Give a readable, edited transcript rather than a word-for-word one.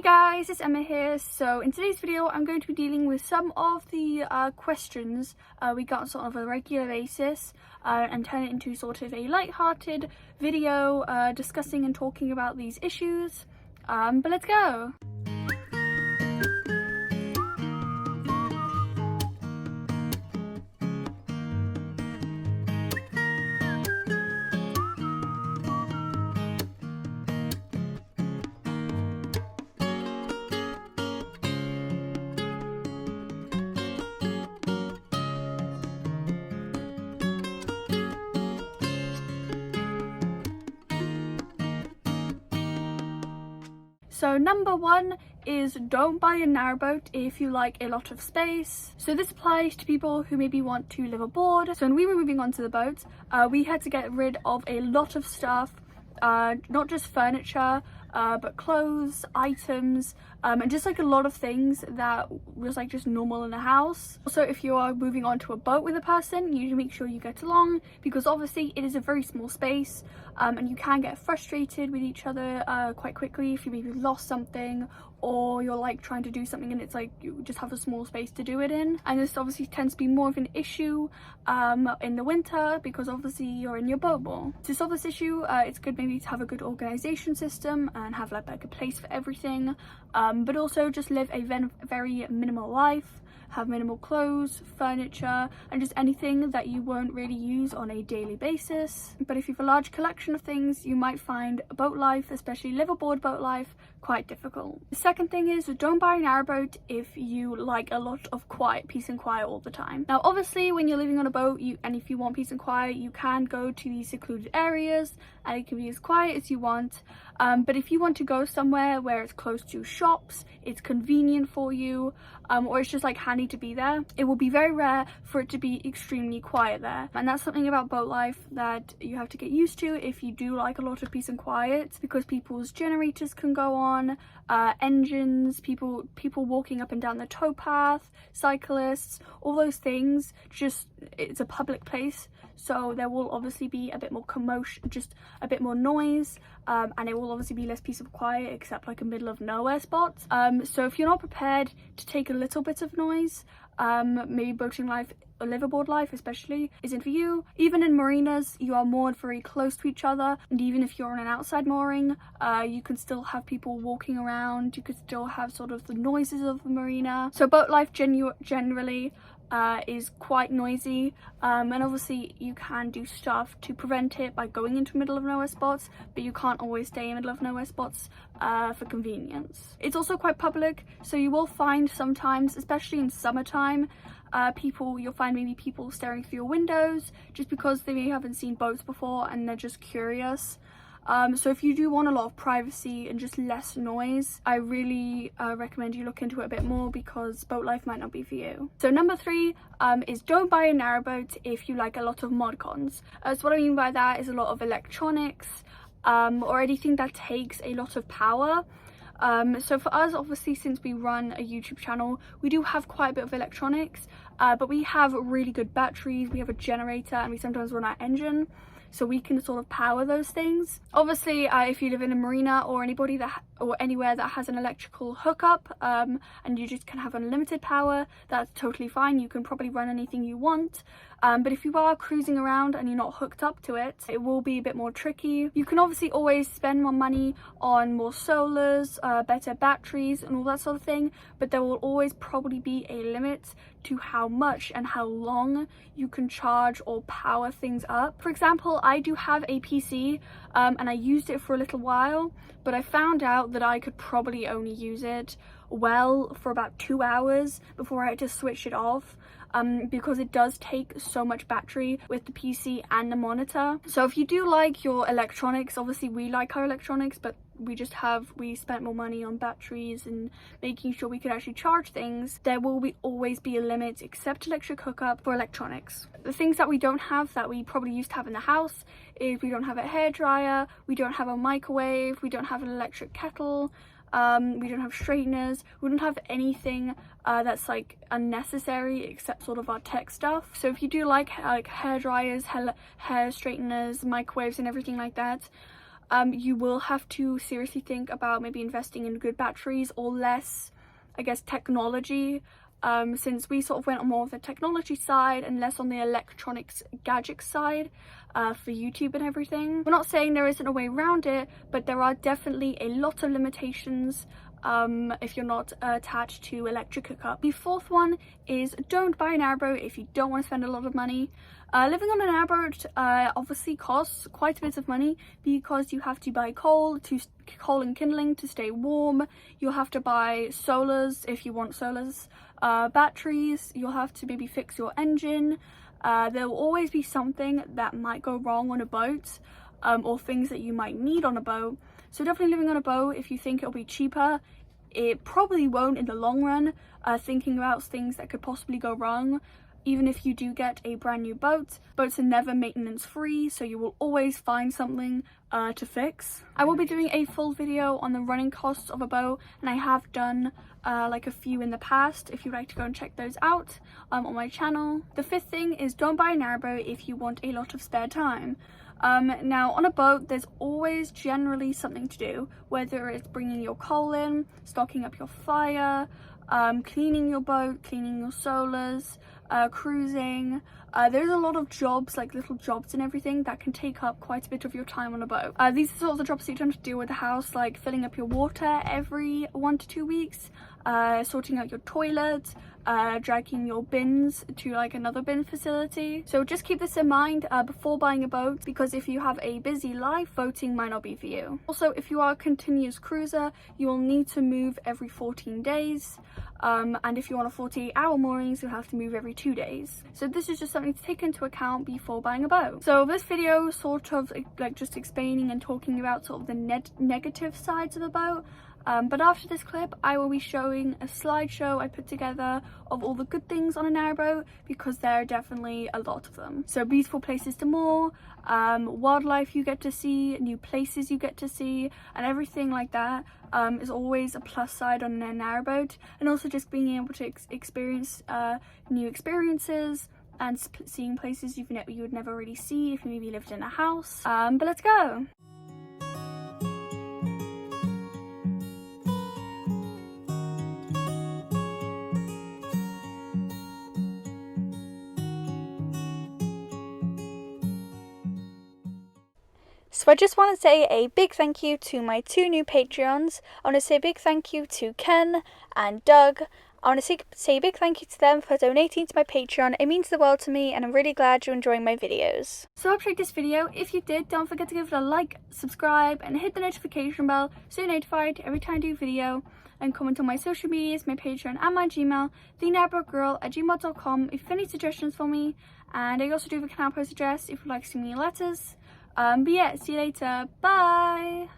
Hey guys, it's Emma here. So in today's video I'm going to be dealing with some of the questions we got on sort of a regular basis and turn it into sort of a light-hearted video discussing and talking about these issues. But let's go! So number one is don't buy a narrowboat if you like a lot of space. So this applies to people who maybe want to live aboard. So when we were moving onto the boat, we had to get rid of a lot of stuff, not just furniture, but clothes, items, and just like a lot of things that was like just normal in a house. Also, if you are moving onto a boat with a person, you need to make sure you get along, because obviously it is a very small space, and you can get frustrated with each other quite quickly if you maybe lost something, or you're like trying to do something and it's like you just have a small space to do it in. And this obviously tends to be more of an issue in the winter, because obviously you're in your boat more. To solve this issue, it's good maybe to have a good organization system and have like a place for everything, but also just live a very minimal life. Have minimal clothes, furniture, and just anything that you won't really use on a daily basis. But if you have a large collection of things, you might find boat life, especially live aboard boat life, quite difficult. The second thing is don't buy a narrowboat if you like a lot of peace and quiet all the time. Now obviously when you're living on a boat, and if you want peace and quiet, you can go to these secluded areas and it can be as quiet as you want. But if you want to go somewhere where it's close to shops, it's convenient for you, or it's just like handy to be there, it will be very rare for it to be extremely quiet there. And that's something about boat life that you have to get used to if you do like a lot of peace and quiet, because people's generators can go on, engines, people walking up and down the towpath, cyclists, all those things. Just, it's a public place, so there will obviously be a bit more commotion, just a bit more noise, and it will obviously be less peace and quiet except like a middle of nowhere spot. So if you're not prepared to take a little bit of noise, maybe boating life or liveaboard life especially isn't for you. Even in marinas, you are moored very close to each other, and even if you're on an outside mooring, you can still have people walking around, you could still have sort of the noises of the marina. So boat life generally is quite noisy, and obviously you can do stuff to prevent it by going into middle of nowhere spots, but you can't always stay in middle of nowhere spots for convenience. It's also quite public, so you will find sometimes, especially in summertime, you'll find maybe people staring through your windows just because they maybe haven't seen boats before and they're just curious. So if you do want a lot of privacy and just less noise, I really recommend you look into it a bit more, because boat life might not be for you. So number three is don't buy a narrowboat if you like a lot of mod cons. So what I mean by that is a lot of electronics, or anything that takes a lot of power. So for us, obviously, since we run a YouTube channel, we do have quite a bit of electronics, but we have really good batteries, we have a generator, and we sometimes run our engine, so we can sort of power those things. Obviously, if you live in a marina or anywhere that has an electrical hookup, and you just can have unlimited power, that's totally fine. You can probably run anything you want. But if you are cruising around and you're not hooked up to it, it will be a bit more tricky. You can obviously always spend more money on more solars, better batteries and all that sort of thing, but there will always probably be a limit to how much and how long you can charge or power things up. For example, I do have a PC, and I used it for a little while, but I found out that I could probably only use it well for about 2 hours before I had to switch it off, because it does take so much battery with the PC and the monitor. So if you do like your electronics, obviously we like our electronics, but we spent more money on batteries and making sure we could actually charge things, there will always be a limit except electric hookup for electronics. The things that we don't have that we probably used to have in the house is we don't have a hairdryer, we don't have a microwave, we don't have an electric kettle, we don't have straighteners, we don't have anything that's like unnecessary except sort of our tech stuff. So if you do like hair dryers, hair straighteners, microwaves and everything like that, you will have to seriously think about maybe investing in good batteries or less, I guess, technology, since we sort of went on more of the technology side and less on the electronics gadget side for YouTube and everything. We're not saying there isn't a way around it, but there are definitely a lot of limitations if you're not attached to electric hookup. The fourth one is don't buy an airboat if you don't want to spend a lot of money. Living on an airboat obviously costs quite a bit of money because you have to buy coal and kindling to stay warm. You'll have to buy solars if you want solars, batteries. You'll have to maybe fix your engine. There will always be something that might go wrong on a boat, or things that you might need on a boat. So definitely living on a boat, if you think it'll be cheaper, it probably won't in the long run. Thinking about things that could possibly go wrong. Even if you do get a brand new boat, boats are never maintenance free, so you will always find something to fix. I will be doing a full video on the running costs of a boat, and I have done like a few in the past if you'd like to go and check those out on my channel. The fifth thing is don't buy an airboat if you want a lot of spare time. Now on a boat there's always generally something to do, whether it's bringing your coal in, stocking up your fire, cleaning your boat, cleaning your solars, cruising. There's a lot of jobs, like little jobs and everything, that can take up quite a bit of your time on a boat. These are sort of the jobs that you don't have to deal with the house, like filling up your water every 1 to 2 weeks, sorting out your toilet, dragging your bins to like another bin facility. So just keep this in mind before buying a boat, because if you have a busy life, boating might not be for you. Also, if you are a continuous cruiser, you will need to move every 14 days. And if you want a 48-hour moorings, you'll have to move every 2 days. So this is just something to take into account before buying a boat. So this video sort of like just explaining and talking about sort of the negative sides of a boat. But after this clip, I will be showing a slideshow I put together of all the good things on an airboat, because there are definitely a lot of them. So beautiful places to moor, wildlife you get to see, new places you get to see, and everything like that is always a plus side on an airboat. And also just being able to experience new experiences and seeing places you would never really see if you maybe lived in a house. But let's go! So I just want to say a big thank you to my 2 new Patreons. I want to say a big thank you to Ken and Doug. I want to say a big thank you to them for donating to my Patreon. It means the world to me, and I'm really glad you're enjoying my videos. So I hope you liked this video. If you did, don't forget to give it a like, subscribe, and hit the notification bell so you're notified every time I do a video. And comment on my social medias, my Patreon, and my Gmail, thenarrowboatgirl@gmail.com, if you have any suggestions for me. And I also do have a canal post address if you'd like to send me letters. But yeah, see you later. Bye!